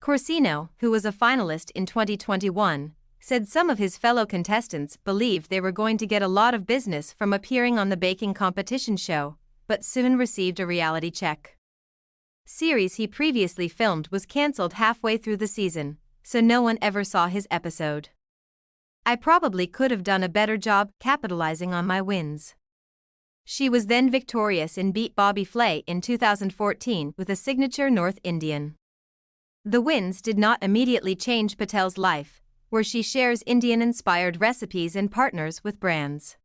Corsino, who was a finalist in 2021, said some of his fellow contestants believed they were going to get a lot of business from appearing on the baking competition show, but soon received a reality check. Series he previously filmed was cancelled halfway through the season, so no one ever saw his episode. I probably could have done a better job capitalizing on my wins. She was then victorious and beat Bobby Flay in 2014 with a signature North Indian. The wins did not immediately change Patel's life, where she shares Indian-inspired recipes and partners with brands.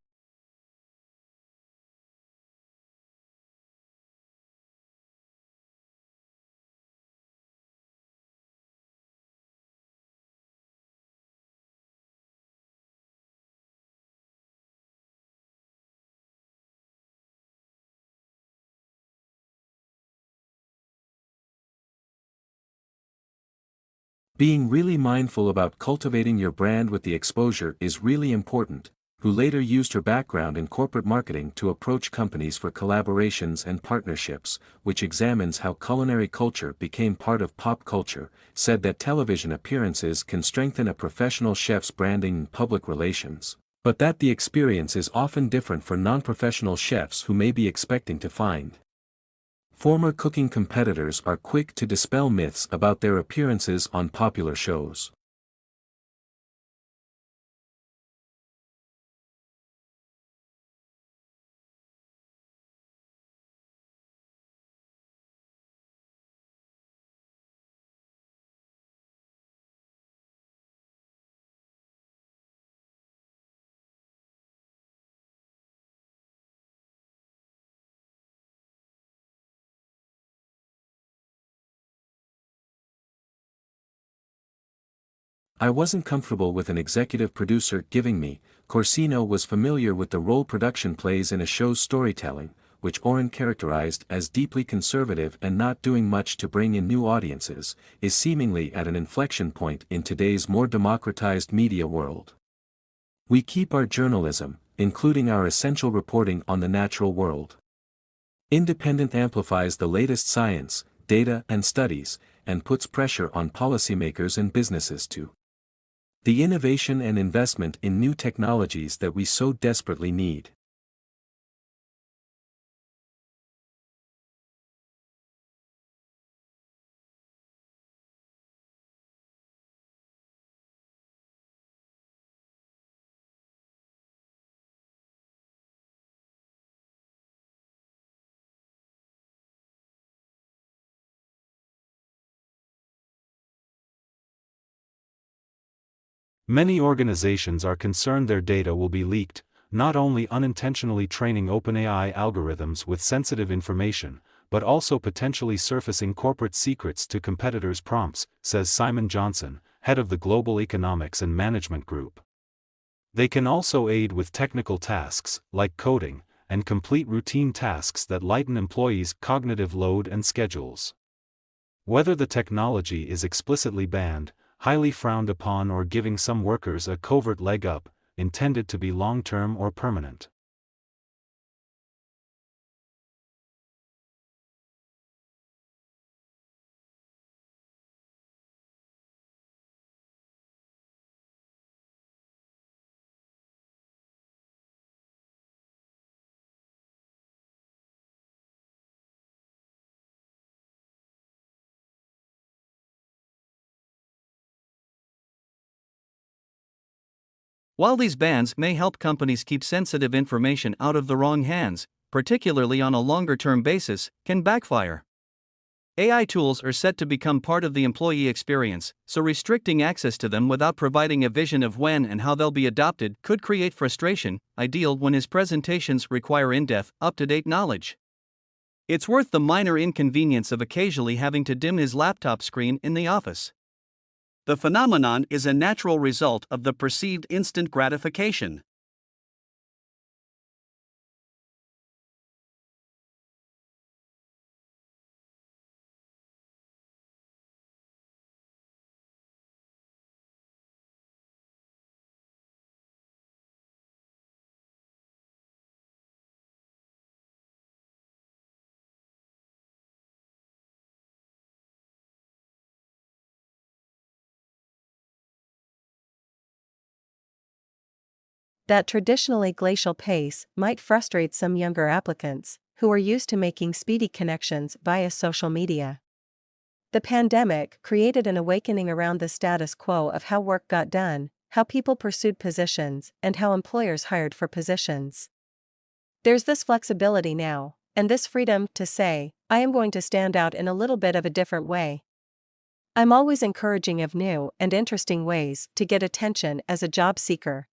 Being really mindful about cultivating your brand with the exposure is really important, who later used her background in corporate marketing to approach companies for collaborations and partnerships, which examines how culinary culture became part of pop culture, said that television appearances can strengthen a professional chef's branding and public relations, but that the experience is often different for non-professional chefs who may be expecting to find. Former cooking competitors are quick to dispel myths about their appearances on popular shows. I wasn't comfortable with an executive producer giving me. Corsino was familiar with the role production plays in a show's storytelling, which Oren characterized as deeply conservative and not doing much to bring in new audiences, is seemingly at an inflection point in today's more democratized media world. We keep our journalism, including our essential reporting on the natural world. Independent amplifies the latest science, data and studies, and puts pressure on policymakers and businesses to the innovation and investment in new technologies that we so desperately need. Many organizations are concerned their data will be leaked, not only unintentionally training OpenAI algorithms with sensitive information, but also potentially surfacing corporate secrets to competitors' prompts, says Simon Johnson, head of the Global Economics and Management Group. They can also aid with technical tasks, like coding, and complete routine tasks that lighten employees' cognitive load and schedules. Whether the technology is explicitly banned, highly frowned upon, or giving some workers a covert leg up, intended to be long-term or permanent. While these bans may help companies keep sensitive information out of the wrong hands, particularly on a longer-term basis, can backfire. AI tools are set to become part of the employee experience, so restricting access to them without providing a vision of when and how they'll be adopted could create frustration, ideal when his presentations require in-depth, up-to-date knowledge. It's worth the minor inconvenience of occasionally having to dim his laptop screen in the office. The phenomenon is a natural result of the perceived instant gratification. That traditionally glacial pace might frustrate some younger applicants, who are used to making speedy connections via social media. The pandemic created an awakening around the status quo of how work got done, how people pursued positions, and how employers hired for positions. There's this flexibility now, and this freedom to say, I am going to stand out in a little bit of a different way. I'm always encouraging of new and interesting ways to get attention as a job seeker.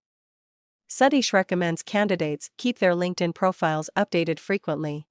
Satish recommends candidates keep their LinkedIn profiles updated frequently.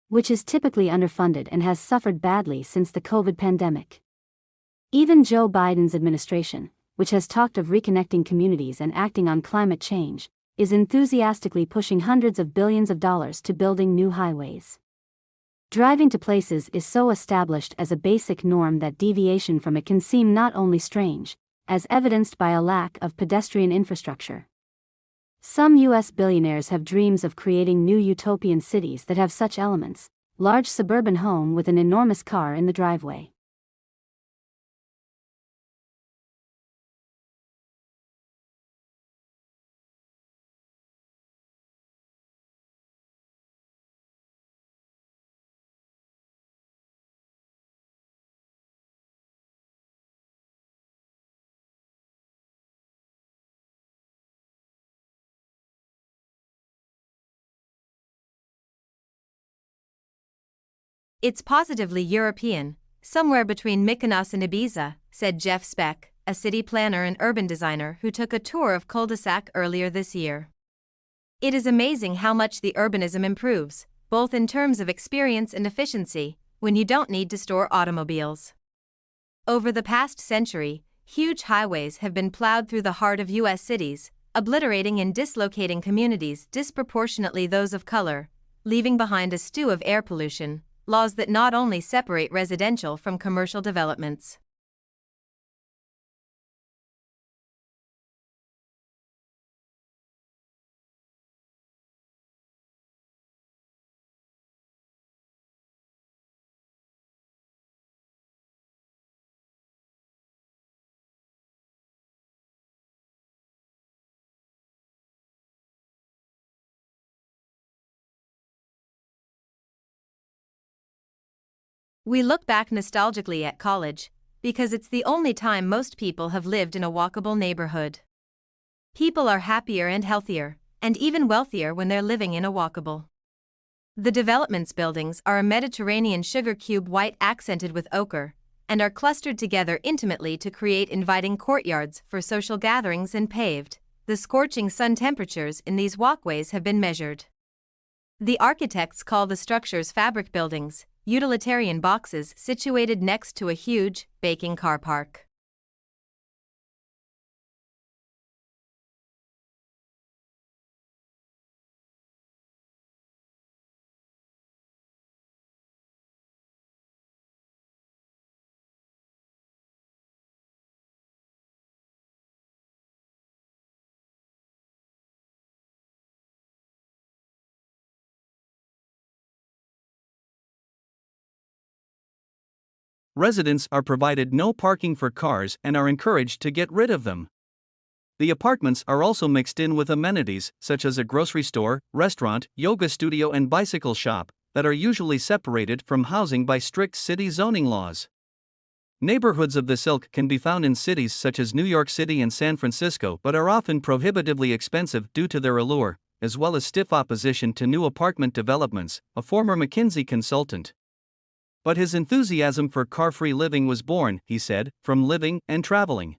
Which is typically underfunded and has suffered badly since the COVID pandemic. Even Joe Biden's administration, which has talked of reconnecting communities and acting on climate change, is enthusiastically pushing hundreds of billions of dollars to building new highways. Driving to places is so established as a basic norm that deviation from it can seem not only strange, as evidenced by a lack of pedestrian infrastructure. Some U.S. billionaires have dreams of creating new utopian cities that have such elements: large suburban home with an enormous car in the driveway. It's positively European, somewhere between Mykonos and Ibiza, said Jeff Speck, a city planner and urban designer who took a tour of cul-de-sac earlier this year. It is amazing how much the urbanism improves, both in terms of experience and efficiency, when you don't need to store automobiles. Over the past century, huge highways have been plowed through the heart of U.S. cities, obliterating and dislocating communities disproportionately those of color, leaving behind a stew of air pollution, laws that not only separate residential from commercial developments. We look back nostalgically at college, because it's the only time most people have lived in a walkable neighborhood. People are happier and healthier, and even wealthier when they're living in a walkable. The development's buildings are a Mediterranean sugar cube white accented with ochre, and are clustered together intimately to create inviting courtyards for social gatherings and paved. The scorching sun temperatures in these walkways have been measured. The architects call the structures fabric buildings, utilitarian boxes situated next to a huge, baking car park. Residents are provided no parking for cars and are encouraged to get rid of them. The apartments are also mixed in with amenities, such as a grocery store, restaurant, yoga studio, and bicycle shop, that are usually separated from housing by strict city zoning laws. Neighborhoods of this ilk can be found in cities such as New York City and San Francisco, but are often prohibitively expensive due to their allure, as well as stiff opposition to new apartment developments, a former McKinsey consultant. But his enthusiasm for car-free living was born, he said, from living and traveling.